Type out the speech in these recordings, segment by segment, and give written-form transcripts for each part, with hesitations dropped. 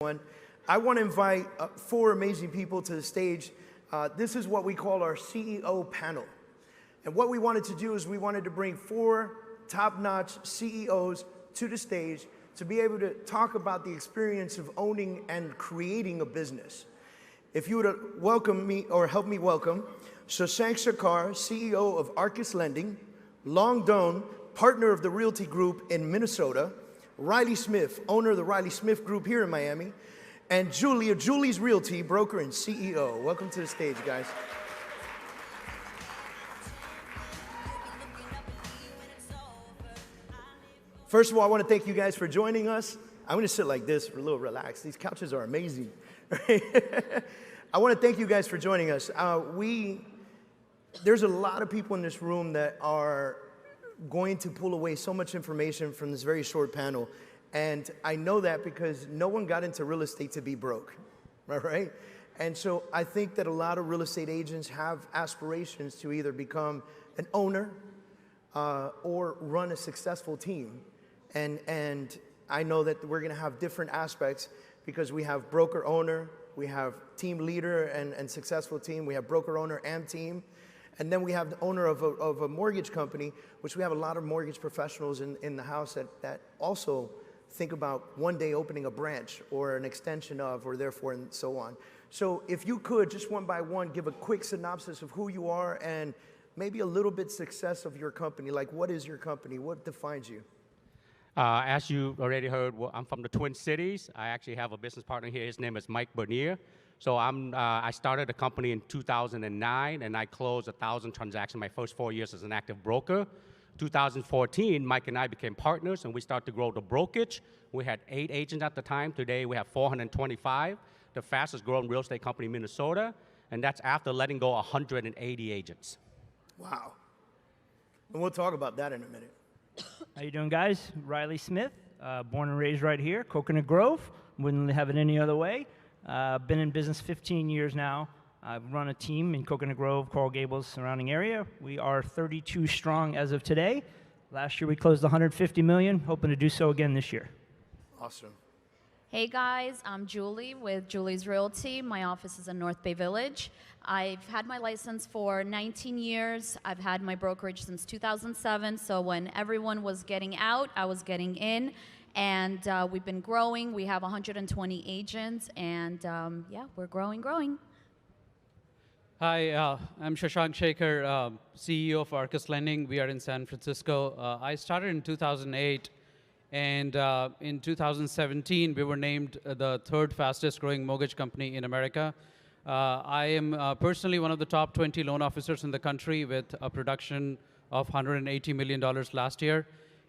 everyone. I want to invite four amazing people to the stage. This is what we call our CEO panel. And what we wanted to do is we wanted to bring four top-notch CEOs to the stage to be able to talk about the experience of owning and creating a business. If you would welcome me or help me welcome Shashank Sarkar, CEO of Arcus Lending, Long Doan, partner of the Realty Group in Minnesota, Riley Smith, owner of the Riley Smith Group here in Miami, and Julie, Julie's Realty, broker and CEO. Welcome to the stage, guys. First of all, I want to thank you guys for joining us. I'm going to sit like this for a little relaxed. These couches are amazing. I want to thank you guys for joining us. There's a lot of people in this room that are going to pull away so much information from this very short panel. And I know that because no one got into real estate to be broke, right? And so I think that a lot of real estate agents have aspirations to either become an owner or run a successful team. And I know that we're gonna have different aspects because we have broker owner, we have team leader and successful team, we have broker owner and team. And then we have the owner of a mortgage company, which we have a lot of mortgage professionals in the house that also think about one day opening a branch or an extension of, or therefore, and so on. So if you could, just one by one, give a quick synopsis of who you are and maybe a little bit success of your company. Like, what is your company? What defines you? As you already heard, I'm from the Twin Cities. I actually have a business partner here. His name is Mike Bernier. So I started a company in 2009, and I closed 1,000 transactions my first 4 years as an active broker. 2014, Mike and I became partners, and we started to grow the brokerage. We had 8 agents at the time. Today, we have 425, the fastest growing real estate company in Minnesota, and that's after letting go 180 agents. Wow. And we'll talk about that in a minute. How you doing, guys? Riley Smith, born and raised right here, Coconut Grove. Wouldn't have it any other way. Been in business 15 years now. I've run a team in Coconut Grove, Coral Gables, surrounding area. We are 32 strong as of today. Last year we closed 150 million, hoping to do so again this year. Awesome. Hey guys, I'm Julie with Julie's Realty. My office is in North Bay Village. I've had my license for 19 years. I've had my brokerage since 2007. So when everyone was getting out, I was getting in. And we've been growing. We have 120 agents, and yeah, we're growing. Hi, I'm Shashank Shekhar, CEO of Arcus Lending. We are in San Francisco. I started in 2008, and in 2017, we were named the 3rd fastest growing mortgage company in America. I am personally one of the top 20 loan officers in the country with a production of $180 million last year.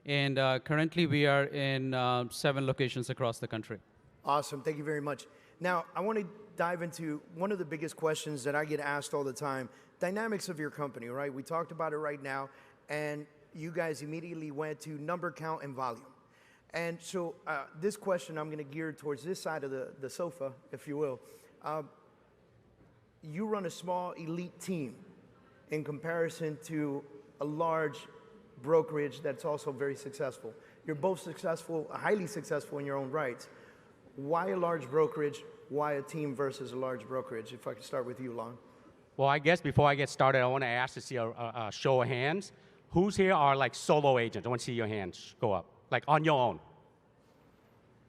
And currently, we are in 7 locations across the country. Awesome. Thank you very much. Now, I want to dive into one of the biggest questions that I get asked all the time, dynamics of your company, right? We talked about it right now, and you guys immediately went to number count and volume. And so this question I'm going to gear towards this side of the sofa, if you will. You run a small elite team in comparison to a large brokerage that's also very successful. You're both successful, highly successful in your own rights. Why a large brokerage? Why a team versus a large brokerage? If I could start with you, Long. Well, I guess before I get started, I want to ask to see a show of hands. Who's here are like solo agents? I want to see your hands go up, like on your own.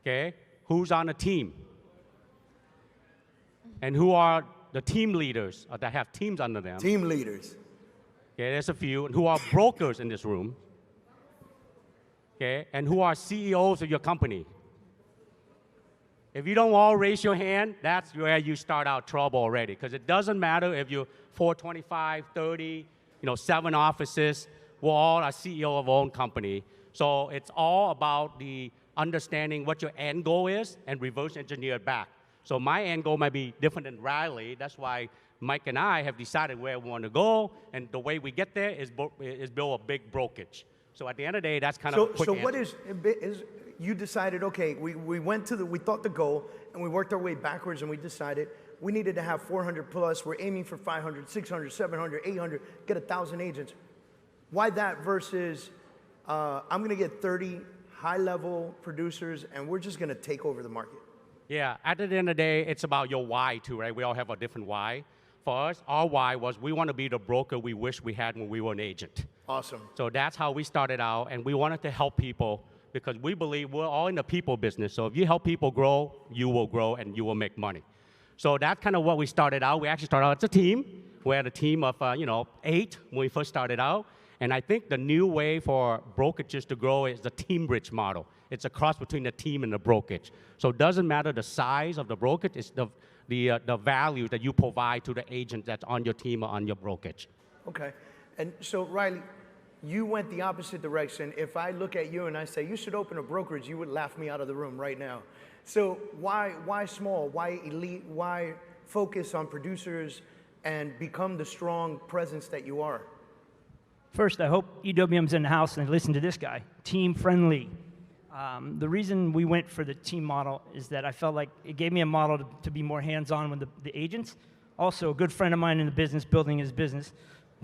Okay? Who's on a team? And who are the team leaders that have teams under them? Team leaders. Okay, there's a few. And who are brokers in this room? Okay, and who are CEOs of your company? If you don't all raise your hand, that's where you start out trouble already. Because it doesn't matter if you're 425, 30, 7 offices. We're all a CEO of our own company. So it's all about the understanding what your end goal is and reverse engineer it back. So my end goal might be different than Riley. That's why Mike and I have decided where we want to go, and the way we get there is build a big brokerage. So at the end of the day, that's kind of a quick answer. So what is you decided, okay, we thought the goal, and we worked our way backwards, and we decided we needed to have 400 plus. We're aiming for 500, 600, 700, 800, get 1,000 agents. Why that versus I'm going to get 30 high-level producers, and we're just going to take over the market? Yeah, at the end of the day, it's about your why too, right? We all have a different why. For us, our why was we want to be the broker we wish we had when we were an agent. Awesome. So that's how we started out, and we wanted to help people because we believe we're all in the people business. So if you help people grow, you will grow and you will make money. So that's kind of what we started out. We actually started out as a team. We had a team of 8 when we first started out. And I think the new way for brokerages to grow is the team bridge model. It's a cross between the team and the brokerage. So it doesn't matter the size of the brokerage, it's the value that you provide to the agent that's on your team or on your brokerage. Okay. And so, Riley, you went the opposite direction. If I look at you and I say, you should open a brokerage, you would laugh me out of the room right now. So why small? Why elite? Why focus on producers and become the strong presence that you are? First, I hope EWM's in the house and they listen to this guy. Team friendly. The reason we went for the team model is that I felt like it gave me a model to be more hands-on with the agents. Also, a good friend of mine in the business, building his business,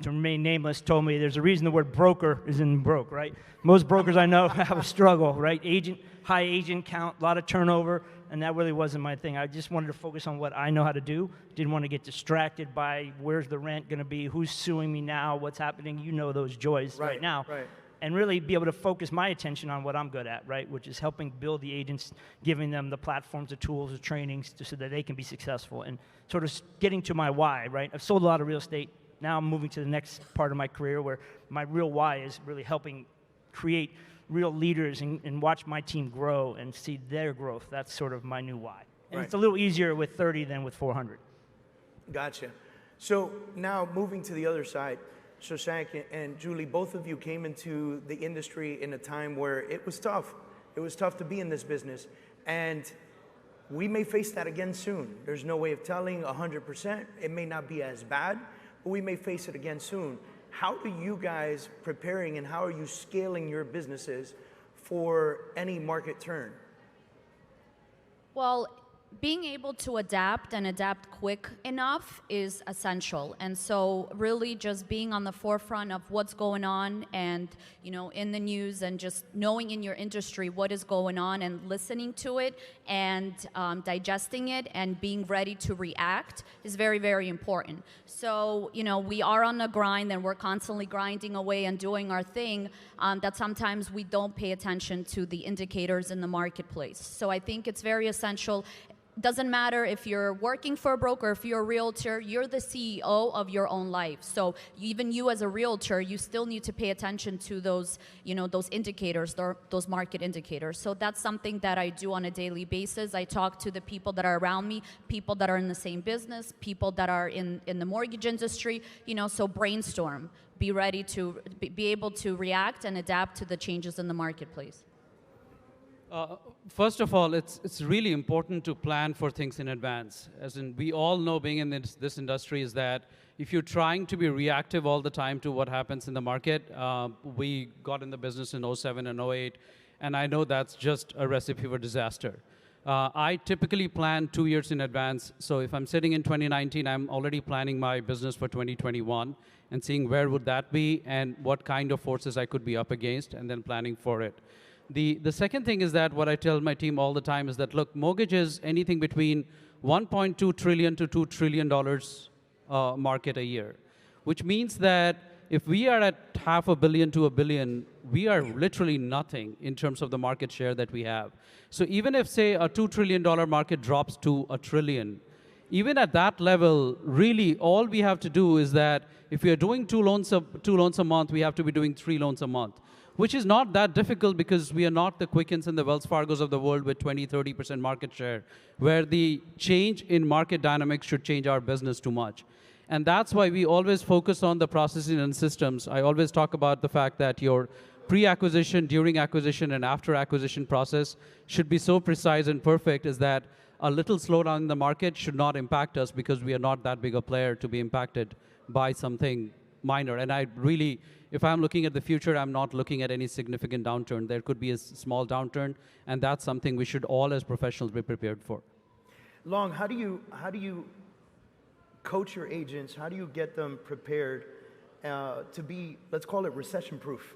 to remain nameless, told me there's a reason the word broker is in broke, right? Most brokers I know have a struggle, right? High agent count, a lot of turnover, and that really wasn't my thing. I just wanted to focus on what I know how to do. Didn't want to get distracted by where's the rent going to be, who's suing me now, what's happening. You know those joys right now. Right. And really be able to focus my attention on what I'm good at, right? Which is helping build the agents, giving them the platforms, the tools, the trainings so that they can be successful. And sort of getting to my why, right? I've sold a lot of real estate. Now I'm moving to the next part of my career where my real why is really helping create real leaders and watch my team grow and see their growth. That's sort of my new why. And Right. it's a little easier with 30 than with 400. Gotcha. So now moving to the other side, Shashank and Julie, both of you came into the industry in a time where it was tough. It was tough to be in this business. And we may face that again soon. There's no way of telling 100%. It may not be as bad, but we may face it again soon. How are you guys preparing and how are you scaling your businesses for any market turn? Well, being able to adapt and adapt quick enough is essential. And so really just being on the forefront of what's going on and, in the news and just knowing in your industry what is going on and listening to it and digesting it and being ready to react is very, very important. So, we are on the grind and we're constantly grinding away and doing our thing, that sometimes we don't pay attention to the indicators in the marketplace. So I think it's very essential. Doesn't matter if you're working for a broker, if you're a realtor, you're the CEO of your own life. So even you as a realtor, you still need to pay attention to those, those indicators, those market indicators. So that's something that I do on a daily basis. I talk to the people that are around me, people that are in the same business, people that are in the mortgage industry, so brainstorm, be ready to be able to react and adapt to the changes in the marketplace. First of all, it's really important to plan for things in advance. As in, we all know being in this industry is that if you're trying to be reactive all the time to what happens in the market, we got in the business in 07 and 08, and I know that's just a recipe for disaster. I typically plan 2 years in advance. So if I'm sitting in 2019, I'm already planning my business for 2021 and seeing where would that be and what kind of forces I could be up against and then planning for it. The second thing is that what I tell my team all the time is that, look, mortgage is anything between $1.2 trillion to $2 trillion market a year, which means that if we are at $500 million to $1 billion, we are literally nothing in terms of the market share that we have. So even if, say, a $2 trillion market drops to $1 trillion, even at that level, really all we have to do is that if we are doing two loans a month, we have to be doing 3 loans a month, which is not that difficult because we are not the Quickens and the Wells Fargos of the world with 20, 30% market share, where the change in market dynamics should change our business too much. And that's why we always focus on the processes and systems. I always talk about the fact that your pre-acquisition, during acquisition, and after acquisition process should be so precise and perfect is that a little slowdown in the market should not impact us because we are not that big a player to be impacted by something minor. And I really, if I'm looking at the future, I'm not looking at any significant downturn. There could be a small downturn, and that's something we should all as professionals be prepared for. Long, how do you coach your agents? How do you get them prepared to be, let's call it recession-proof?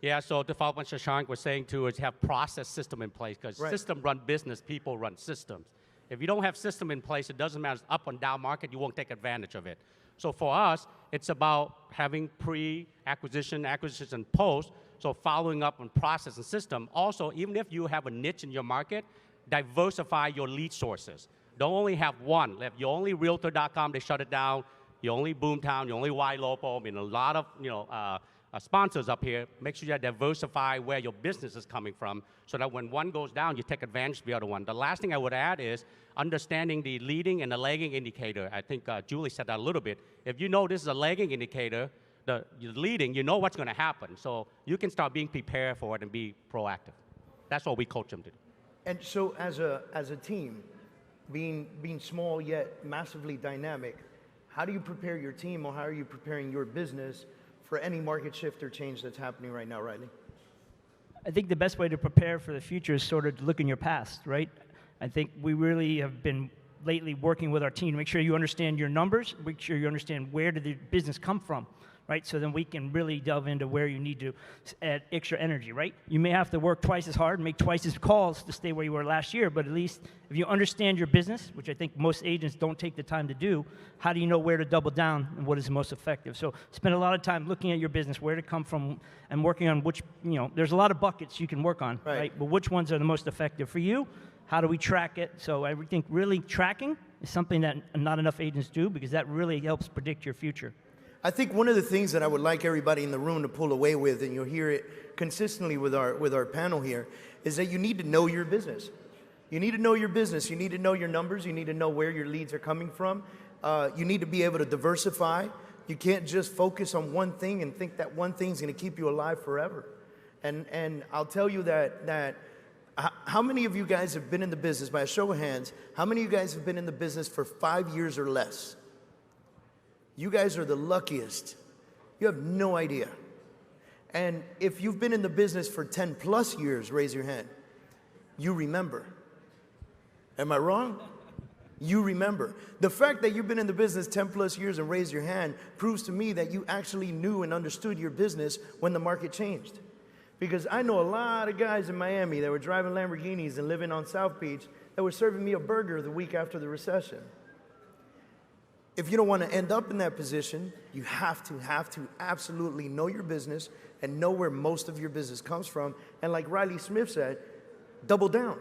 Yeah, so to follow up on Shashank was saying too is have process system in place because Right. system run business, people run systems. If you don't have system in place, it doesn't matter, it's up and down market, you won't take advantage of it. So for us, it's about having pre-acquisition, acquisition, and post, so following up on process and system. Also, even if you have a niche in your market, diversify your lead sources. Don't only have one. If you're only Realtor.com, they shut it down. You're only Boomtown, you're only YLocal. I mean, a lot of sponsors up here. Make sure you diversify where your business is coming from so that when one goes down, you take advantage of the other one. The last thing I would add is understanding the leading and the lagging indicator. I think Julie said that a little bit. If you know this is a lagging indicator, the leading, you know what's going to happen. So you can start being prepared for it and be proactive. That's what we coach them to do. And so as a team, being small yet massively dynamic, how do you prepare your team or how are you preparing your business for any market shift or change that's happening right now, Riley? I think the best way to prepare for the future is sort of to look in your past, right? I think we really have been lately working with our team to make sure you understand your numbers, make sure you understand where did the business come from, right? So then we can really delve into where you need to add extra energy, right? You may have to work twice as hard, make twice as calls to stay where you were last year, but at least if you understand your business, which I think most agents don't take the time to do, how do you know where to double down and what is most effective? So spend a lot of time looking at your business, where to come from, and working on which, there's a lot of buckets you can work on, right? But which ones are the most effective for you? How do we track it? So I think really tracking is something that not enough agents do because that really helps predict your future. I think one of the things that I would like everybody in the room to pull away with, and you'll hear it consistently with our panel here, is that you need to know your business. You need to know your business. You need to know your numbers. You need to know where your leads are coming from. You need to be able to diversify. You can't just focus on one thing and think that one thing's going to keep you alive forever. And I'll tell you that how many of you guys have been in the business, by a show of hands, how many of you guys have been in the business for 5 years or less? You guys are the luckiest. You have no idea. And if you've been in the business for 10 plus years, raise your hand. You remember. Am I wrong? You remember. The fact that you've been in the business 10 plus years and raise your hand proves to me that you actually knew and understood your business when the market changed. Because I know a lot of guys in Miami that were driving Lamborghinis and living on South Beach that were serving me a burger the week after the recession. If you don't want to end up in that position, you have to absolutely know your business and know where most of your business comes from. And like Riley Smith said, double down.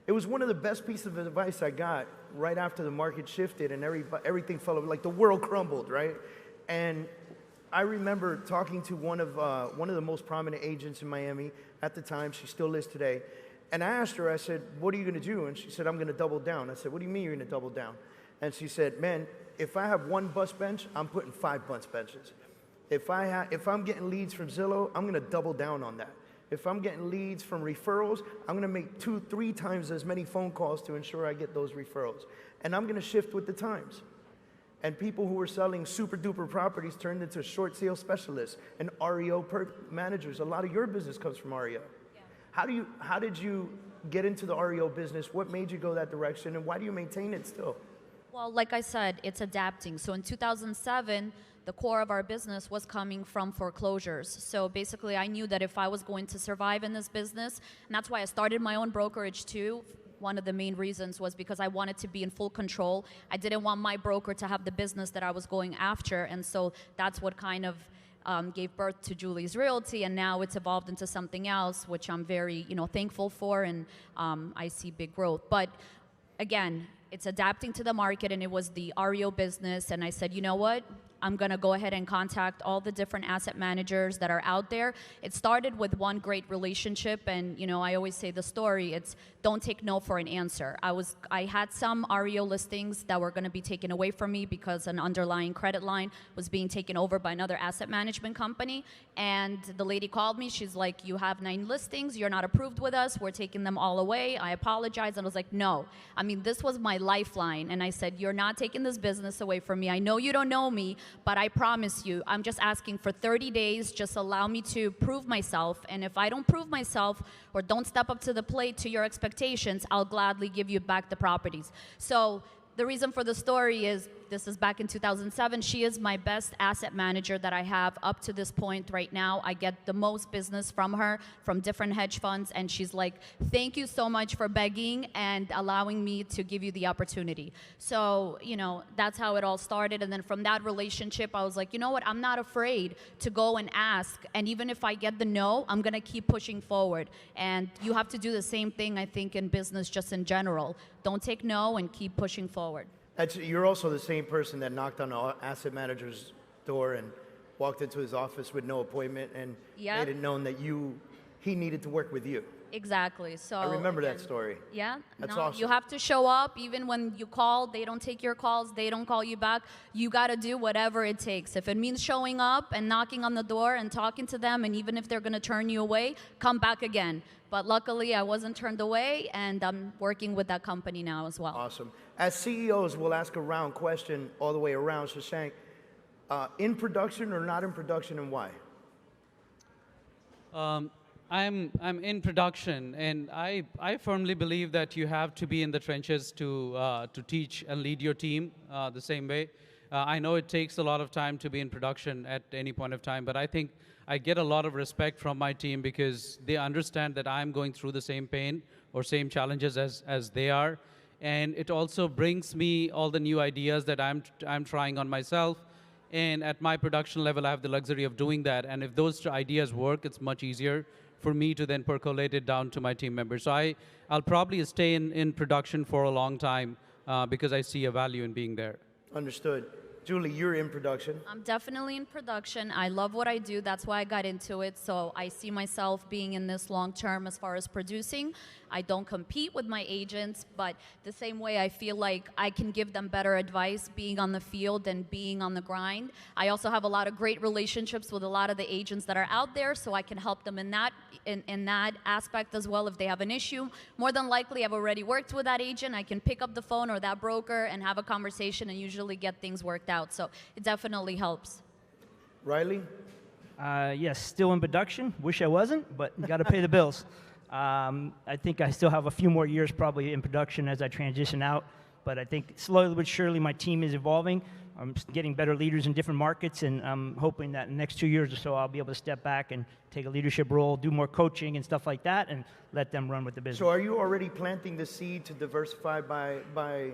It was one of the best pieces of advice I got right after the market shifted and everything fell over, like the world crumbled, right? And I remember talking to one of the most prominent agents in Miami at the time. She still is today. And I asked her, I said, what are you going to do? And she said, I'm going to double down. I said, what do you mean you're going to double down? And she said, man, if I have one bus bench, I'm putting 5 bus benches. If I'm getting leads from Zillow, I'm going to double down on that. If I'm getting leads from referrals, I'm going to make 2-3 times as many phone calls to ensure I get those referrals. And I'm going to shift with the times. And people who were selling super duper properties turned into short sale specialists and REO managers. A lot of your business comes from REO. Yeah. How did you get into the REO business? What made you go that direction? And why do you maintain it still? Well, like I said, it's adapting. So in 2007, the core of our business was coming from foreclosures. So basically, I knew that if I was going to survive in this business, and that's why I started my own brokerage too. One of the main reasons was because I wanted to be in full control. I didn't want my broker to have the business that I was going after. And so that's what kind of gave birth to Julie's Realty, and now it's evolved into something else, which I'm very, thankful for, and I see big growth. But again, it's adapting to the market, and it was the REO business, and I said, you know what? I'm going to go ahead and contact all the different asset managers that are out there. It started with one great relationship, and I always say the story, it's don't take no for an answer. I had some REO listings that were going to be taken away from me because an underlying credit line was being taken over by another asset management company, and the lady called me. She's like, you have 9 listings, you're not approved with us, we're taking them all away. I apologize. And I was like, no. I mean, this was my lifeline, and I said, you're not taking this business away from me. I know you don't know me, but I promise you, I'm just asking for 30 days. Just allow me to prove myself. And if I don't prove myself or don't step up to the plate to your expectations, I'll gladly give you back the properties. So the reason for the story is this is back in 2007. She is my best asset manager that I have up to this point right now. I get the most business from her, from different hedge funds, and she's like, thank you so much for begging and allowing me to give you the opportunity. So, you know, that's how it all started. And then from that relationship, I was like, you know what, I'm not afraid to go and ask. And even if I get the no, I'm gonna keep pushing forward. And you have to do the same thing, I think, in business just in general. Don't take no and keep pushing forward. You're also the same person that knocked on the asset manager's door and walked into his office with no appointment and Yep. made it known that he needed to work with you. Exactly. So I remember that again, story. Yeah, That's no, awesome. you have to show up even when you call. They don't take your calls. They don't call you back. You got to do whatever it takes. If it means showing up and knocking on the door and talking to them, and even if they're going to turn you away, come back again. But luckily, I wasn't turned away, and I'm working with that company now as well. Awesome. As CEOs, we'll ask a round question all the way around. Shashank, in production or not in production, and why? I'm in production, and I firmly believe that you have to be in the trenches to teach and lead your team the same way. I know it takes a lot of time to be in production at any point of time, but I think I get a lot of respect from my team because they understand that I'm going through the same pain or same challenges as they are. And it also brings me all the new ideas that I'm trying on myself. And at my production level, I have the luxury of doing that. And if those ideas work, it's much easier for me to then percolate it down to my team members. So I'll probably stay in production for a long time because I see a value in being there. Understood. Julie, you're in production. I'm definitely in production. I love what I do. That's why I got into it. So I see myself being in this long term as far as producing. I don't compete with my agents, but the same way I feel like I can give them better advice being on the field and being on the grind. I also have a lot of great relationships with a lot of the agents that are out there, so I can help them in that aspect as well if they have an issue. More than likely, I've already worked with that agent. I can pick up the phone or that broker and have a conversation and usually get things worked out. So it definitely helps. Riley? Yes, still in production. Wish I wasn't, but got to pay the bills. I think I still have a few more years probably in production as I transition out, but I think slowly but surely my team is evolving. I'm getting better leaders in different markets, and I'm hoping that in the next 2 years or so I'll be able to step back and take a leadership role, do more coaching and stuff like that, and let them run with the business. So are you already planting the seed to diversify by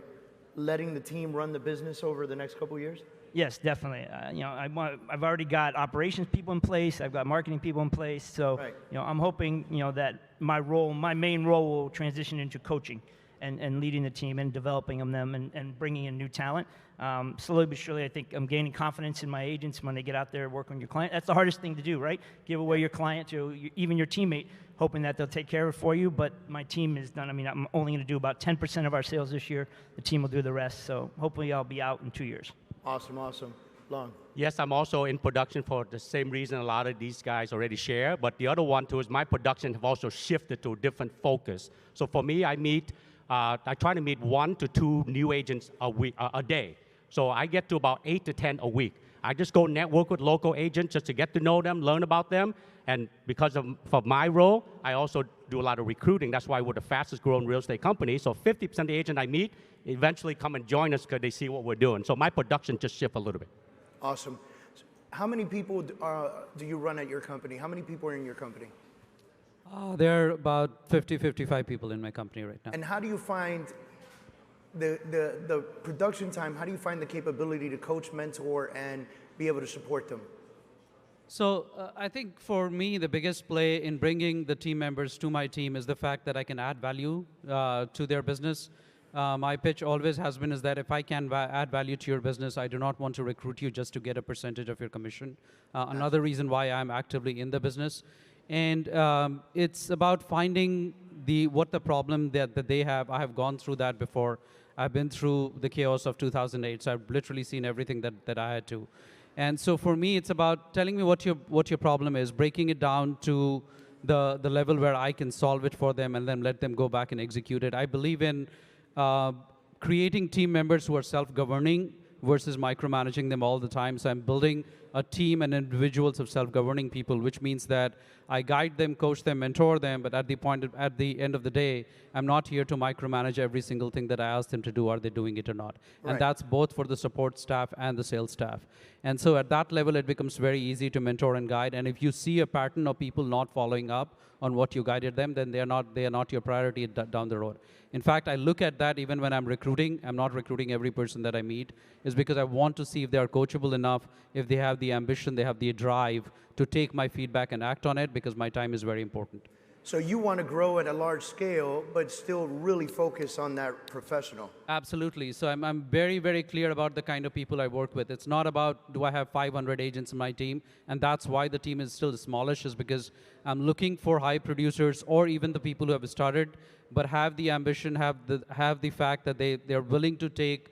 letting the team run the business over the next couple of years? Yes, definitely. I've already got operations people in place. I've got marketing people in place. So, Right. I'm hoping, that my main role will transition into coaching and leading the team and developing them and bringing in new talent. Slowly but surely, I think I'm gaining confidence in my agents when they get out there and work on your client. That's the hardest thing to do, right? Give away your client to even your teammate, hoping that they'll take care of it for you. But my team is done. I mean, I'm only going to do about 10% of our sales this year. The team will do the rest. So hopefully I'll be out in 2 years. Awesome, awesome. Long. Yes, I'm also in production for the same reason a lot of these guys already share. But the other one too is my production have also shifted to a different focus. So for me, I try to meet 1 to 2 new agents a day. So I get to about 8 to 10 a week. I just go network with local agents just to get to know them, learn about them. And because of my role, I also do a lot of recruiting. That's why we're the fastest growing real estate company. So 50% of the agents I meet eventually come and join us because they see what we're doing. So my production just shift a little bit. Awesome. How many people do you run at your company? How many people are in your company? There are about 50, 55 people in my company right now. And how do you find the production time? How do you find the capability to coach, mentor, and be able to support them? So I think for me, the biggest play in bringing the team members to my team is the fact that I can add value to their business. My pitch always has been is that if I can add value to your business, I do not want to recruit you just to get a percentage of your commission. Another reason why I'm actively in the business. And it's about finding what the problem that they have. I have gone through that before. I've been through the chaos of 2008, so I've literally seen everything that I had to. And so for me, it's about telling me what your problem is, breaking it down to the level where I can solve it for them, and then let them go back and execute it. I believe in creating team members who are self-governing versus micromanaging them all the time. So I'm building a team and individuals of self-governing people, which means that I guide them, coach them, mentor them, but at the end of the day, I'm not here to micromanage every single thing that I ask them to do. Are they doing it or not? Right. And that's both for the support staff and the sales staff. And so at that level, it becomes very easy to mentor and guide. And if you see a pattern of people not following up on what you guided them, then they are not your priority down the road. In fact, I look at that even when I'm recruiting. I'm not recruiting every person that I meet, is because I want to see if they are coachable enough, if they have the ambition, they have the drive to take my feedback and act on it, because my time is very important. So you want to grow at a large scale, but still really focus on that professional. Absolutely. So I'm very, very clear about the kind of people I work with. It's not about, do I have 500 agents in my team? And that's why the team is still smallish, is because I'm looking for high producers, or even the people who have started, but have the ambition, have the fact that they're willing to take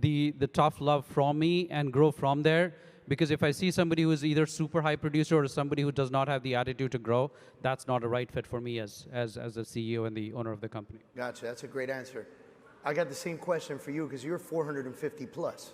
the tough love from me and grow from there. Because if I see somebody who is either super high producer or somebody who does not have the attitude to grow, that's not a right fit for me as a CEO and the owner of the company. Gotcha. That's a great answer. I got the same question for you because you're 450 plus.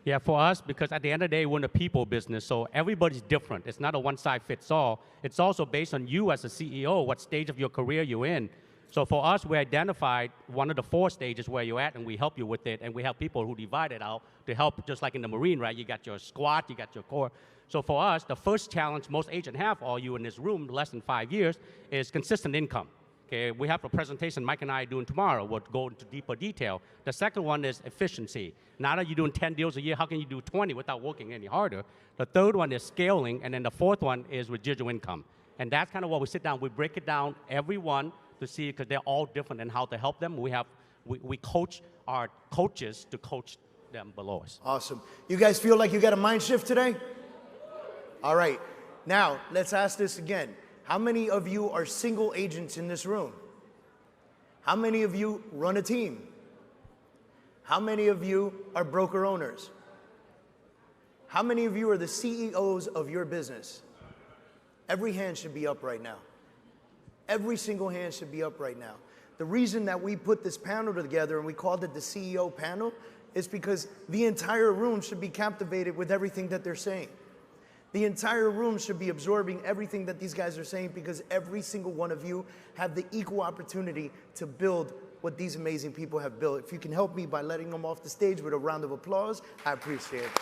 Yeah, for us, because at the end of the day, we're in a people business, so everybody's different. It's not a one-size-fits-all. It's also based on you as a CEO, what stage of your career you're in. So for us, we identified one of the 4 stages where you're at, and we help you with it, and we help people who divide it out to help, just like in the Marine, right? You got your squad, you got your core. So for us, the first challenge most agents have, all you in this room, less than 5 years, is consistent income. Okay, we have a presentation Mike and I are doing tomorrow. We'll go into deeper detail. The second one is efficiency. Now that you're doing 10 deals a year, how can you do 20 without working any harder? The third one is scaling, and then the fourth one is residual income. And that's kind of what we sit down. We break it down, every one, to see, because they're all different, and how to help them. We coach our coaches to coach them below us. Awesome. You guys feel like you got a mind shift today? All right. Now, let's ask this again. How many of you are single agents in this room? How many of you run a team? How many of you are broker owners? How many of you are the CEOs of your business? Every hand should be up right now. Every single hand should be up right now. The reason that we put this panel together and we called it the CEO panel is because the entire room should be captivated with everything that they're saying. The entire room should be absorbing everything that these guys are saying, because every single one of you have the equal opportunity to build what these amazing people have built. If you can help me by letting them off the stage with a round of applause, I appreciate it.